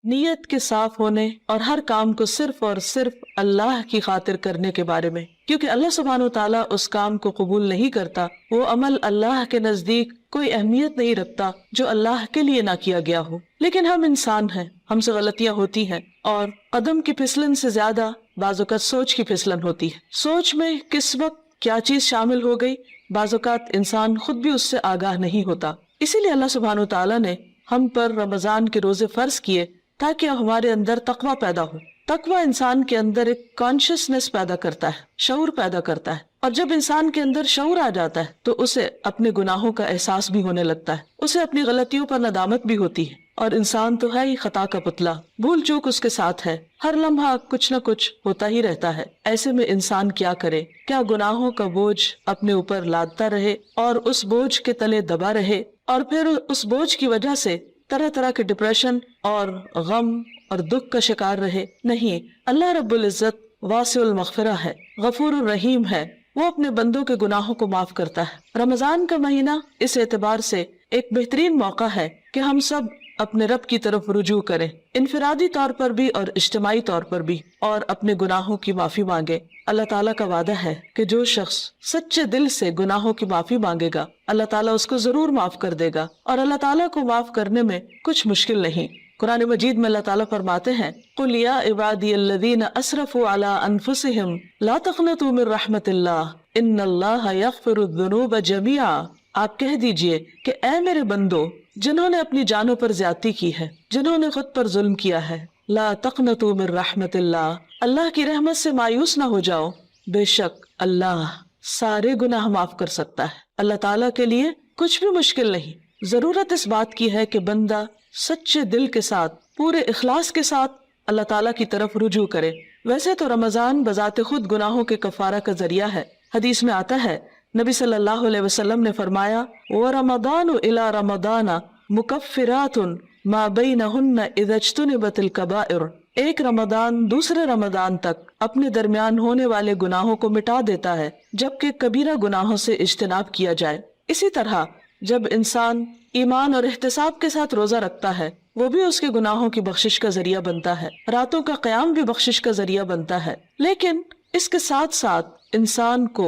نیت کے صاف ہونے اور ہر کام کو صرف اور صرف اللہ کی خاطر کرنے کے بارے میں، کیونکہ اللہ سبحانہ وتعالیٰ اس کام کو قبول نہیں کرتا، وہ عمل اللہ کے نزدیک کوئی اہمیت نہیں رکھتا جو اللہ کے لیے نہ کیا گیا ہو۔ لیکن ہم انسان ہیں، ہم سے غلطیاں ہوتی ہیں، اور قدم کی پھسلن سے زیادہ بعض اوقات سوچ کی پھسلن ہوتی ہے۔ سوچ میں کس وقت کیا چیز شامل ہو گئی، بعض اوقات انسان خود بھی اس سے آگاہ نہیں ہوتا۔ اسی لیے اللہ سبحانہ وتعالیٰ نے ہم پر رمضان کے روزے فرض کیے تاکہ ہمارے اندر تقویٰ پیدا ہو۔ تقویٰ انسان کے اندر ایک کانشیسنس پیدا کرتا ہے، شعور پیدا کرتا ہے، اور جب انسان کے اندر شعور آ جاتا ہے تو اسے اپنے گناہوں کا احساس بھی ہونے لگتا ہے، اسے اپنی غلطیوں پر ندامت بھی ہوتی ہے، اور انسان تو ہے ہی خطا کا پتلا، بھول چوک اس کے ساتھ ہے، ہر لمحہ کچھ نہ کچھ ہوتا ہی رہتا ہے۔ ایسے میں انسان کیا کرے؟ کیا گناہوں کا بوجھ اپنے اوپر لادتا رہے اور اس بوجھ کے تلے دبا رہے، اور پھر اس بوجھ کی وجہ سے طرح طرح کے ڈپریشن اور غم اور دکھ کا شکار رہے؟ نہیں، اللہ رب العزت واسع المغفرہ ہے، غفور الرحیم ہے، وہ اپنے بندوں کے گناہوں کو معاف کرتا ہے۔ رمضان کا مہینہ اس اعتبار سے ایک بہترین موقع ہے کہ ہم سب اپنے رب کی طرف رجوع کریں، انفرادی طور پر بھی اور اجتماعی طور پر بھی، اور اپنے گناہوں کی معافی مانگے۔ اللہ تعالیٰ کا وعدہ ہے کہ جو شخص سچے دل سے گناہوں کی معافی مانگے گا، اللہ تعالیٰ اس کو ضرور معاف کر دے گا، اور اللہ تعالیٰ کو معاف کرنے میں کچھ مشکل نہیں۔ قرآن مجید میں اللہ تعالیٰ فرماتے ہیں، قُلْ يَا عِبَادِيَ الَّذِينَ أَسْرَفُوا عَلَىٰ أَنفُسِهِمْ لَا تَقْنَطُوا مِن رَحْمَةِ اللَّهِ إِنَّ اللَّهَ يَغْفِرُ الذُّنُوبَ جَمِيعًا۔ آپ کہہ دیجئے کہ اے میرے بندو، جنہوں نے اپنی جانوں پر زیادتی کی ہے، جنہوں نے خود پر ظلم کیا ہے، لا تقنطوا من رحمت اللہ، اللہ کی رحمت سے مایوس نہ ہو جاؤ، بے شک اللہ سارے گناہ معاف کر سکتا ہے۔ اللہ تعالیٰ کے لیے کچھ بھی مشکل نہیں۔ ضرورت اس بات کی ہے کہ بندہ سچے دل کے ساتھ، پورے اخلاص کے ساتھ اللہ تعالیٰ کی طرف رجوع کرے۔ ویسے تو رمضان بذات خود گناہوں کے کفارہ کا ذریعہ ہے۔ حدیث میں آتا ہے، نبی صلی اللہ علیہ وسلم نے فرمایا، وَرَمَضَانُ إِلَى رَمَضَانَ مُكَفِّرَاتٌ مَا بَيْنَهُنَّ إِذَا اجْتُنِبَتِ الْكَبَائِرُ۔ ایک رمضان دوسرے رمضان تک اپنے درمیان ہونے والے گناہوں کو مٹا دیتا ہے جبکہ کبیرہ گناہوں سے اجتناب کیا جائے۔ اسی طرح جب انسان ایمان اور احتساب کے ساتھ روزہ رکھتا ہے، وہ بھی اس کے گناہوں کی بخشش کا ذریعہ بنتا ہے، راتوں کا قیام بھی بخشش کا ذریعہ بنتا ہے۔ لیکن اس کے ساتھ ساتھ انسان کو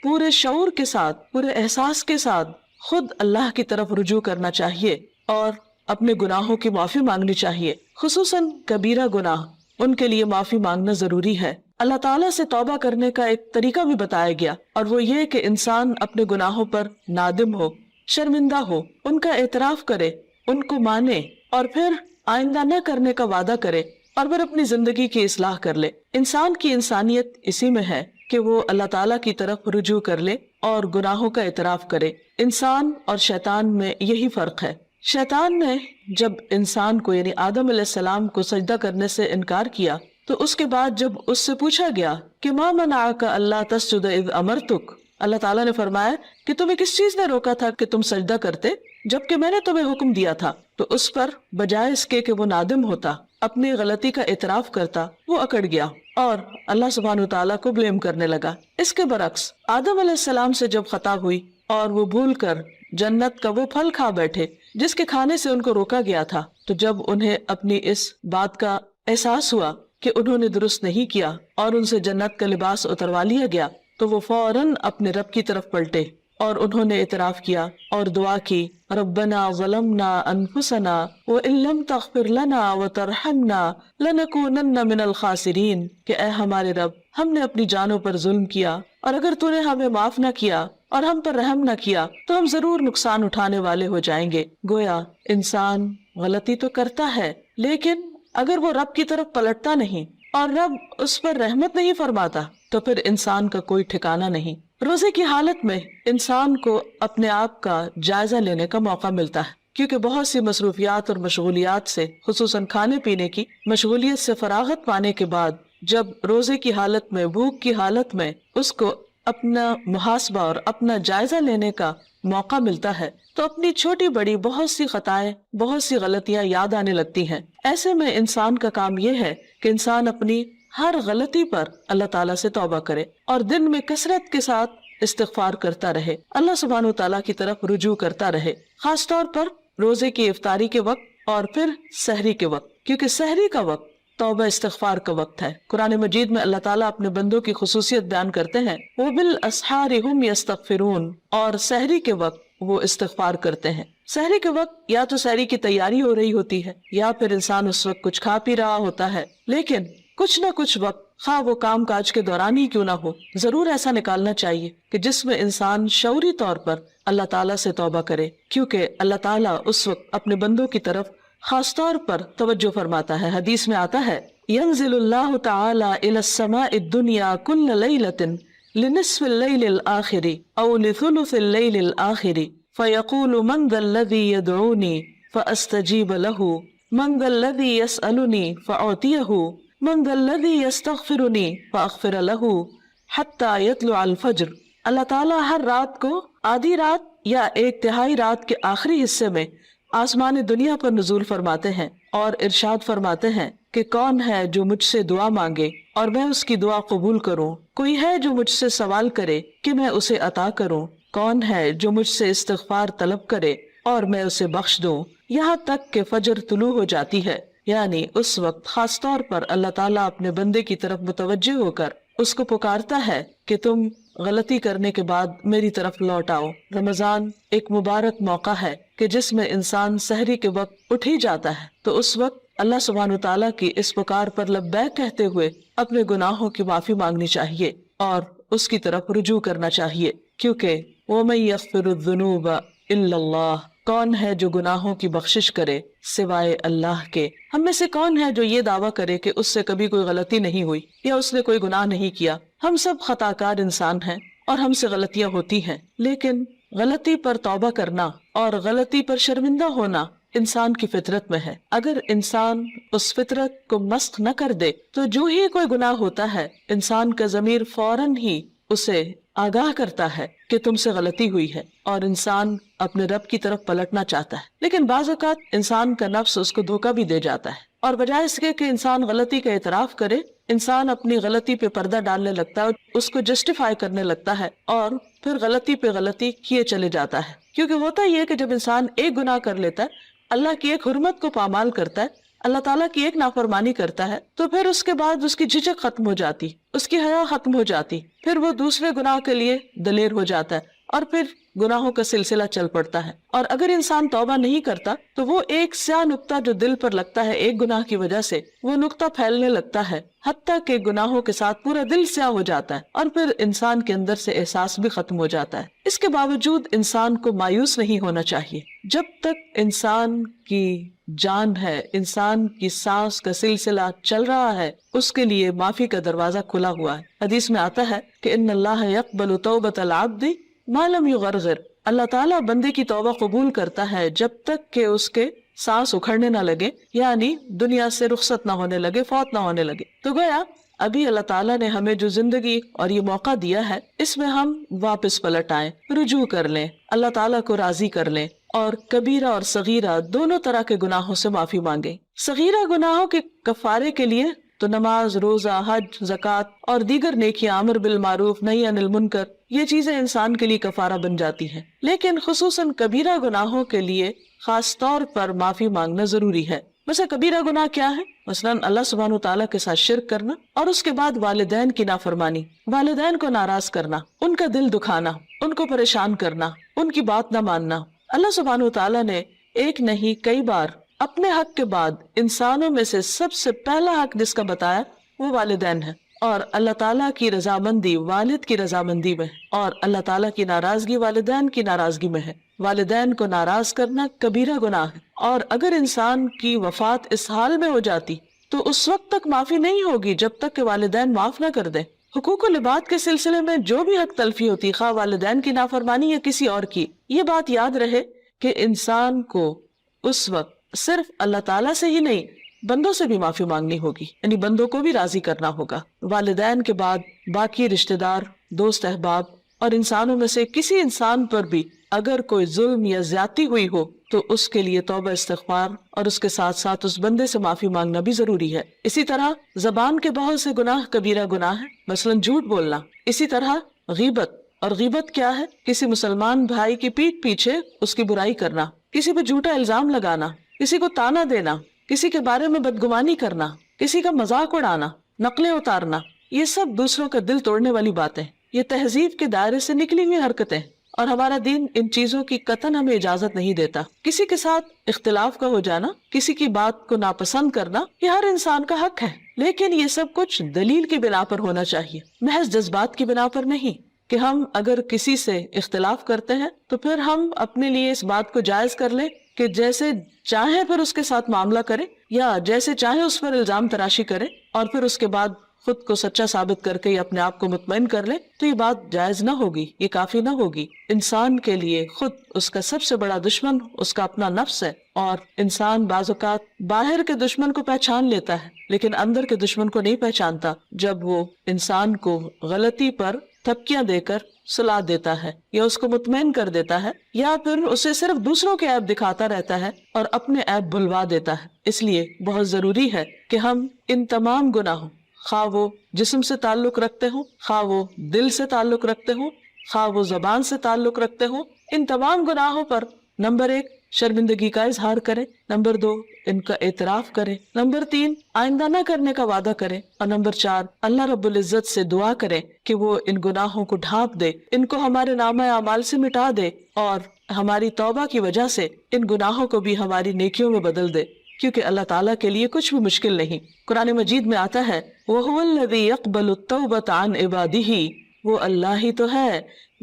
پورے شعور کے ساتھ، پورے احساس کے ساتھ خود اللہ کی طرف رجوع کرنا چاہیے اور اپنے گناہوں کی معافی مانگنی چاہیے، خصوصاً کبیرہ گناہ، ان کے لیے معافی مانگنا ضروری ہے۔ اللہ تعالیٰ سے توبہ کرنے کا ایک طریقہ بھی بتایا گیا، اور وہ یہ کہ انسان اپنے گناہوں پر نادم ہو، شرمندہ ہو، ان کا اعتراف کرے، ان کو مانے، اور پھر آئندہ نہ کرنے کا وعدہ کرے، اور پھر اپنی زندگی کی اصلاح کر لے۔ انسان کی انسانیت اسی میں ہے کہ وہ اللہ تعالیٰ کی طرف رجوع کر لے اور گناہوں کا اعتراف کرے۔ انسان اور شیطان میں یہی فرق ہے۔ شیطان نے جب انسان کو یعنی آدم علیہ السلام کو سجدہ کرنے سے انکار کیا تو اس کے بعد جب اس سے پوچھا گیا کہ ما منعک الا تسجد اذ امرتک، اللہ تعالیٰ نے فرمایا کہ تمہیں کس چیز نے روکا تھا کہ تم سجدہ کرتے جبکہ میں نے تمہیں حکم دیا تھا؟ تو اس پر بجائے اس کے کہ وہ نادم ہوتا، اپنی غلطی کا اعتراف کرتا، وہ اکڑ گیا اور اللہ سبحانہ تعالیٰ کو بلیم کرنے لگا۔ اس کے برعکس آدم علیہ السلام سے جب خطا ہوئی اور وہ بھول کر جنت کا وہ پھل کھا بیٹھے جس کے کھانے سے ان کو روکا گیا تھا، تو جب انہیں اپنی اس بات کا احساس ہوا کہ انہوں نے درست نہیں کیا اور ان سے جنت کا لباس اتروا لیا گیا، تو وہ فوراً اپنے رب کی طرف پلٹے اور انہوں نے اعتراف کیا اور دعا کی، ربنا ظلمنا انفسنا وان لم تغفر لنا وترحمنا لنکونن من الخاسرین، کہ اے ہمارے رب، ہم نے اپنی جانوں پر ظلم کیا اور اگر تو نے ہمیں معاف نہ کیا اور ہم پر رحم نہ کیا تو ہم ضرور نقصان اٹھانے والے ہو جائیں گے۔ گویا انسان غلطی تو کرتا ہے، لیکن اگر وہ رب کی طرف پلٹتا نہیں اور رب اس پر رحمت نہیں فرماتا تو پھر انسان کا کوئی ٹھکانہ نہیں۔ روزے کی حالت میں انسان کو اپنے آپ کا جائزہ لینے کا موقع ملتا ہے، کیونکہ بہت سی مصروفیات اور مشغولیات سے، خصوصاً کھانے پینے کی مشغولیت سے فراغت پانے کے بعد جب روزے کی حالت میں، بھوک کی حالت میں اس کو اپنا محاسبہ اور اپنا جائزہ لینے کا موقع ملتا ہے تو اپنی چھوٹی بڑی بہت سی خطائیں، بہت سی غلطیاں یاد آنے لگتی ہیں۔ ایسے میں انسان کا کام یہ ہے کہ انسان اپنی ہر غلطی پر اللہ تعالیٰ سے توبہ کرے اور دن میں کثرت کے ساتھ استغفار کرتا رہے، اللہ سبحانہ و تعالیٰ کی طرف رجوع کرتا رہے۔ خاص طور پر روزے کی افطاری کے وقت اور پھر سحری کے وقت، کیونکہ سحری کا وقت توبہ استغفار کا وقت ہے۔ قرآن مجید میں اللہ تعالیٰ اپنے بندوں کی خصوصیت بیان کرتے ہیں، وَبِالْأَسْحَارِ هُمْ يَسْتَغْفِرُونَ، اور سحری کے وقت وہ استغفار کرتے ہیں۔ سحری کے وقت یا تو سحری کی تیاری ہو رہی ہوتی ہے یا پھر انسان اس وقت کچھ کھا پی رہا ہوتا ہے، لیکن کچھ نہ کچھ وقت، خواہ وہ کام کاج کے دوران ہی کیوں نہ ہو، ضرور ایسا نکالنا چاہیے کہ جس میں انسان شعوری طور پر اللہ تعالیٰ سے توبہ کرے، کیونکہ اللہ تعالیٰ اس وقت اپنے بندوں کی طرف خاص طور پر توجہ فرماتا ہے۔ حدیث میں آتا ہے، ينزل اللہ تعالی الى السماء الدنیا كل ليلة لنصف الليل الآخر او لثلث الليل الآخر فيقول من ذا الذي يدعوني فأستجيب له من ذا الذي يسألني فأعطيه من ذا الذي يستغفرني فأغفر له حتى يطلع الفجر۔ اللہ تعالیٰ ہر رات کو آدھی رات یا ایک تہائی رات کے آخری حصے میں آسمان دنیا پر نزول فرماتے ہیں اور ارشاد فرماتے ہیں کہ کون ہے جو مجھ سے دعا مانگے اور میں اس کی دعا قبول کروں، کوئی ہے جو مجھ سے سوال کرے کہ میں اسے عطا کروں، کون ہے جو مجھ سے استغفار طلب کرے اور میں اسے بخش دوں، یہاں تک کہ فجر طلوع ہو جاتی ہے۔ یعنی اس وقت خاص طور پر اللہ تعالیٰ اپنے بندے کی طرف متوجہ ہو کر اس کو پکارتا ہے کہ تم غلطی کرنے کے بعد میری طرف لوٹ آؤ۔ رمضان ایک مبارک موقع ہے کہ جس میں انسان سحری کے وقت اٹھ ہی جاتا ہے، تو اس وقت اللہ سبحانہ تعالیٰ کی اس پکار پر لبیک کہتے ہوئے اپنے گناہوں کی معافی مانگنی چاہیے اور اس کی طرف رجوع کرنا چاہیے، کیونکہ وَمَن يَغْفِرُ الذُّنُوبَ إِلَّا اللَّهُ، کون ہے جو گناہوں کی بخشش کرے سوائے اللہ کے۔ ہم میں سے کون ہے جو یہ دعویٰ کرے کہ اس سے کبھی کوئی غلطی نہیں ہوئی یا اس نے کوئی گناہ نہیں کیا؟ ہم سب خطا کار انسان ہیں اور ہم سے غلطیاں ہوتی ہیں، لیکن غلطی پر توبہ کرنا اور غلطی پر شرمندہ ہونا انسان کی فطرت میں ہے۔ اگر انسان اس فطرت کو مسخ نہ کر دے تو جو ہی کوئی گناہ ہوتا ہے، انسان کا ضمیر فوراً ہی اسے آگاہ کرتا ہے کہ تم سے غلطی ہوئی ہے اور انسان اپنے رب کی طرف پلٹنا چاہتا ہے۔ لیکن بعض اوقات انسان کا نفس اس کو دھوکہ بھی دے جاتا ہے، اور بجائے اس کے کہ انسان غلطی کا اعتراف کرے، انسان اپنی غلطی پہ پردہ ڈالنے لگتا ہے، اس کو جسٹیفائی کرنے لگتا ہے اور پھر غلطی پہ غلطی کیے چلے جاتا ہے۔ کیونکہ ہوتا یہ ہے کہ جب انسان ایک گناہ کر لیتا ہے، اللہ کی ایک حرمت کو پامال کرتا ہے، اللہ تعالیٰ کی ایک نافرمانی کرتا ہے، تو پھر اس کے بعد اس کی جھجک ختم ہو جاتی، اس کی حیا ختم ہو جاتی، پھر وہ دوسرے گناہ کے لیے دلیر ہو جاتا ہے اور پھر گناہوں کا سلسلہ چل پڑتا ہے۔ اور اگر انسان توبہ نہیں کرتا تو وہ ایک سیاہ نقطہ جو دل پر لگتا ہے ایک گناہ کی وجہ سے، وہ نقطہ پھیلنے لگتا ہے حتیٰ کہ گناہوں کے ساتھ پورا دل سیاہ ہو جاتا ہے اور پھر انسان کے اندر سے احساس بھی ختم ہو جاتا ہے۔ اس کے باوجود انسان کو مایوس نہیں ہونا چاہیے۔ جب تک انسان کی جان ہے، انسان کی سانس کا سلسلہ چل رہا ہے، اس کے لیے معافی کا دروازہ کھلا ہوا ہے۔ حدیث میں آتا ہے کہ ان اللہ یقبل توبۃ العبد ما لم یغرغر، اللہ تعالیٰ بندے کی توبہ قبول کرتا ہے جب تک کہ اس کے سانس اکھڑنے نہ لگے، یعنی دنیا سے رخصت نہ ہونے لگے، فوت نہ ہونے لگے۔ تو گویا ابھی اللہ تعالیٰ نے ہمیں جو زندگی اور یہ موقع دیا ہے، اس میں ہم واپس پلٹ آئیں، رجوع کر لیں، اللہ تعالیٰ کو راضی کر لیں اور کبیرہ اور صغیرہ دونوں طرح کے گناہوں سے معافی مانگیں۔ صغیرہ گناہوں کے کفارے کے لیے تو نماز، روزہ، حج، زکوٰۃ اور دیگر نیکیاں، امر بالمعروف، نہی عن المنکر، یہ چیزیں انسان کے لیے کفارہ بن جاتی ہیں۔ لیکن خصوصاً کبیرہ گناہوں کے لیے خاص طور پر معافی مانگنا ضروری ہے۔ ویسے کبیرہ گناہ کیا ہے؟ مثلاً اللہ سبحانہ تعالیٰ کے ساتھ شرک کرنا، اور اس کے بعد والدین کی نافرمانی، والدین کو ناراض کرنا، ان کا دل دکھانا، ان کو پریشان کرنا، ان کی بات نہ ماننا۔ اللہ سبحانہ تعالیٰ نے ایک نہیں کئی بار اپنے حق کے بعد انسانوں میں سے سب سے پہلا حق جس کا بتایا وہ والدین ہے، اور اللہ تعالیٰ کی رضامندی والد کی رضامندی میں ہے، اور اللہ تعالیٰ کی ناراضگی والدین کی ناراضگی میں ہے۔ والدین کو ناراض کرنا کبیرہ گناہ ہے، اور اگر انسان کی وفات اس حال میں ہو جاتی تو اس وقت تک معافی نہیں ہوگی جب تک کہ والدین معاف نہ کر دیں۔ حقوق العباد کے سلسلے میں جو بھی حق تلفی ہوتی، خواہ والدین کی نافرمانی یا کسی اور کی، یہ بات یاد رہے کہ انسان کو اس وقت صرف اللہ تعالیٰ سے ہی نہیں، بندوں سے بھی معافی مانگنی ہوگی، یعنی بندوں کو بھی راضی کرنا ہوگا۔ والدین کے بعد باقی رشتہ دار، دوست احباب اور انسانوں میں سے کسی انسان پر بھی اگر کوئی ظلم یا زیادتی ہوئی ہو تو اس کے لیے توبہ استغفار اور اس کے ساتھ ساتھ اس بندے سے معافی مانگنا بھی ضروری ہے۔ اسی طرح زبان کے بہت سے گناہ کبیرہ گناہ ہے، مثلاً جھوٹ بولنا۔ اسی طرح غیبت، اور غیبت کیا ہے؟ کسی مسلمان بھائی کی پیٹھ پیچھے اس کی برائی کرنا، کسی پہ جھوٹا الزام لگانا، کسی کو تانا دینا، کسی کے بارے میں بدگمانی کرنا، کسی کا مذاق اڑانا، نقلیں اتارنا، یہ سب دوسروں کا دل توڑنے والی باتیں، یہ تہذیب کے دائرے سے نکلی ہوئی حرکتیں، اور ہمارا دین ان چیزوں کی قطعاً ہمیں اجازت نہیں دیتا۔ کسی کے ساتھ اختلاف کا ہو جانا، کسی کی بات کو ناپسند کرنا، یہ ہر انسان کا حق ہے، لیکن یہ سب کچھ دلیل کی بنا پر ہونا چاہیے، محض جذبات کی بنا پر نہیں، کہ ہم اگر کسی سے اختلاف کرتے ہیں تو پھر ہم اپنے لیے اس بات کو جائز کر لیں کہ جیسے چاہے پھر اس کے ساتھ معاملہ کرے، یا جیسے چاہے اس پر الزام تراشی کرے، اور پھر اس کے بعد خود کو سچا ثابت کر کے یا اپنے آپ کو مطمئن کر لے، تو یہ بات جائز نہ ہوگی، یہ کافی نہ ہوگی۔ انسان کے لیے خود اس کا سب سے بڑا دشمن اس کا اپنا نفس ہے، اور انسان بعض اوقات باہر کے دشمن کو پہچان لیتا ہے لیکن اندر کے دشمن کو نہیں پہچانتا، جب وہ انسان کو غلطی پر تھپکیاں دے کر سلا دیتا ہے، یا اس کو مطمئن کر دیتا ہے، یا پھر اسے صرف دوسروں کے عیب دکھاتا رہتا ہے اور اپنے عیب بھلوا دیتا ہے۔ اس لیے بہت ضروری ہے کہ ہم ان تمام گناہوں، خواہ وہ جسم سے تعلق رکھتے ہوں، خواہ وہ دل سے تعلق رکھتے ہوں، خواہ وہ زبان سے تعلق رکھتے ہوں، ان تمام گناہوں پر نمبر 1 شرمندگی کا اظہار کرے، نمبر 2 ان کا اعتراف کرے، نمبر 3 آئندہ نہ کرنے کا وعدہ کرے، اور نمبر 4 اللہ رب العزت سے دعا کرے کہ وہ ان گناہوں کو ڈھانپ دے، ان کو ہمارے نامہ اعمال سے مٹا دے، اور ہماری توبہ کی وجہ سے ان گناہوں کو بھی ہماری نیکیوں میں بدل دے، کیونکہ اللہ تعالیٰ کے لیے کچھ بھی مشکل نہیں۔ قرآن مجید میں آتا ہے وَهُوَ الَّذِي يَقْبَلُ التَّوْبَةَ عَنْ عِبَادِهِ، وہ اللہ ہی تو ہے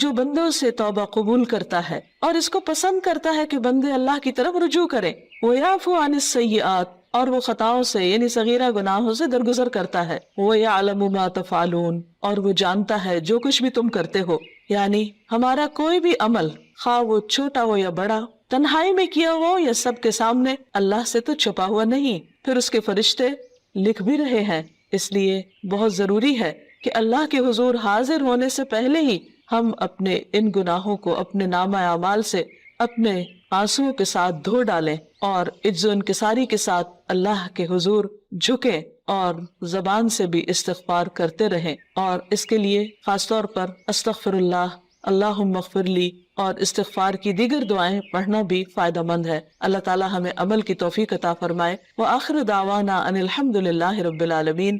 جو بندوں سے توبہ قبول کرتا ہے اور اس کو پسند کرتا ہے کہ بندے اللہ کی طرف رجوع کریں۔ وَيَعْفُو عَنِ السَّيِّئَاتِ، اور وہ خطاؤں سے یعنی صغیرہ گناہوں سے درگزر کرتا ہے۔ وَيَعْلَمُ مَا تَفْعَلُونَ، اور وہ جانتا ہے جو کچھ بھی تم کرتے ہو، یعنی ہمارا کوئی بھی عمل، خواہ وہ چھوٹا ہو یا بڑا، تنہائی میں کیا ہو یا سب کے سامنے، اللہ سے تو چھپا ہوا نہیں، پھر اس کے فرشتے لکھ بھی رہے ہیں۔ اس لیے بہت ضروری ہے کہ اللہ کے حضور حاضر ہونے سے پہلے ہی ہم اپنے ان گناہوں کو اپنے نامہ اعمال سے اپنے آنسوؤں کے ساتھ دھو ڈالیں، اور عجز و انکساری کے ساتھ اللہ کے حضور جھکیں، اور زبان سے بھی استغفار کرتے رہیں، اور اس کے لیے خاص طور پر استغفر اللہ، اللہم اغفر لی اور استغفار کی دیگر دعائیں پڑھنا بھی فائدہ مند ہے۔ اللہ تعالی ہمیں عمل کی توفیق عطا فرمائے۔ وآخر دعوانا ان الحمد للہ رب العالمین۔